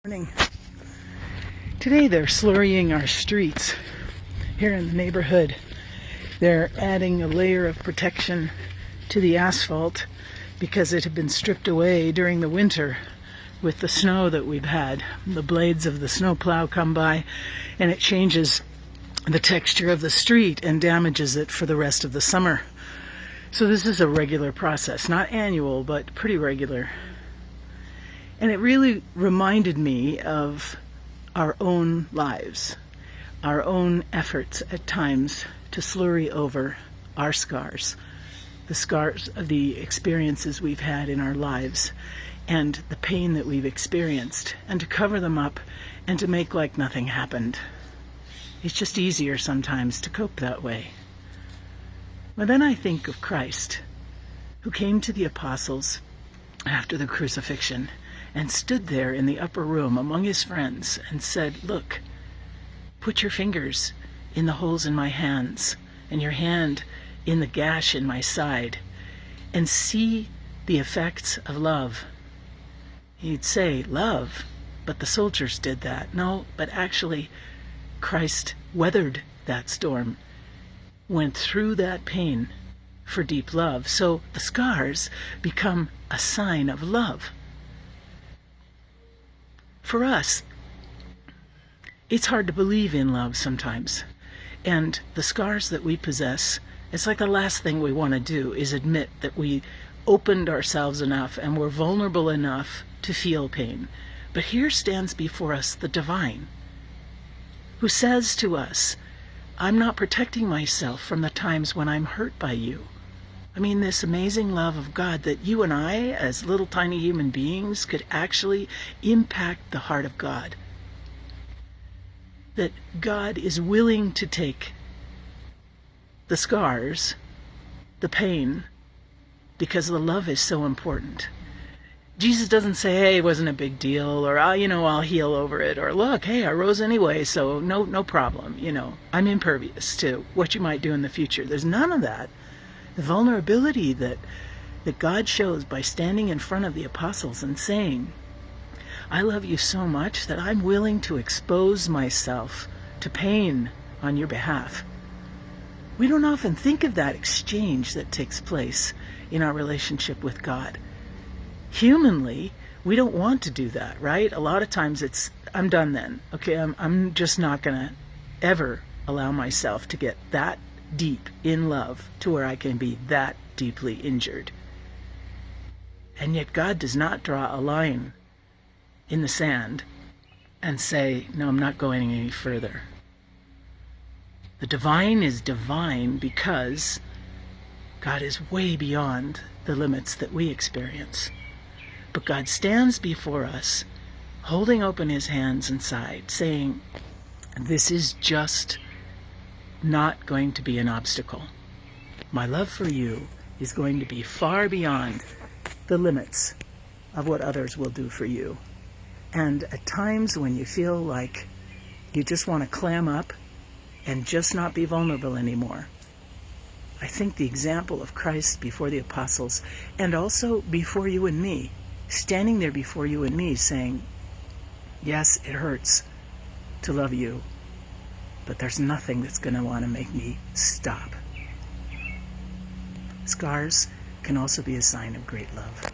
Morning. Today they're slurrying our streets here in the neighborhood. They're adding a layer of protection to the asphalt because it had been stripped away during the winter with the snow that we've had. The blades of the snowplow come by and it changes the texture of the street and damages it for the rest of the summer. So this is a regular process, not annual, but pretty regular. And it really reminded me of our own lives, our own efforts at times to slurry over our scars, the scars of the experiences we've had in our lives and the pain that we've experienced, and to cover them up and to make like nothing happened. It's just easier sometimes to cope that way. But then I think of Christ, who came to the apostles after the crucifixion and stood there in the upper room among his friends and said, "Look, put your fingers in the holes in my hands and your hand in the gash in my side and see the effects of love." He'd say, "Love, but the soldiers did that." No, but actually Christ weathered that storm, went through that pain for deep love. So the scars become a sign of love. For us, it's hard to believe in love sometimes. And the scars that we possess, it's like the last thing we want to do is admit that we opened ourselves enough and were vulnerable enough to feel pain. But here stands before us the divine, who says to us, "I'm not protecting myself from the times when I'm hurt by you." I mean, this amazing love of God that you and I, as little tiny human beings, could actually impact the heart of God. That God is willing to take the scars, the pain, because the love is so important. Jesus doesn't say, "Hey, it wasn't a big deal," or I'll heal over it," or "Look, hey, I rose anyway, so no problem, I'm impervious to what you might do in the future." There's none of that. The vulnerability that God shows by standing in front of the apostles and saying, "I love you so much that I'm willing to expose myself to pain on your behalf." We don't often think of that exchange that takes place in our relationship with God. Humanly, we don't want to do that, right? A lot of times it's, "I'm done then. Okay, I'm just not going to ever allow myself to get that deep in love to where I can be that deeply injured." And yet God does not draw a line in the sand and say, "No, I'm not going any further." The divine is divine because God is way beyond the limits that we experience. But God stands before us, holding open his hands and side, saying, "This is just not going to be an obstacle. My love for you is going to be far beyond the limits of what others will do for you." And at times when you feel like you just want to clam up and just not be vulnerable anymore, I think the example of Christ before the apostles, and also before you and me, standing there before you and me saying, "Yes, it hurts to love you, but there's nothing that's going to want to make me stop." Scars can also be a sign of great love.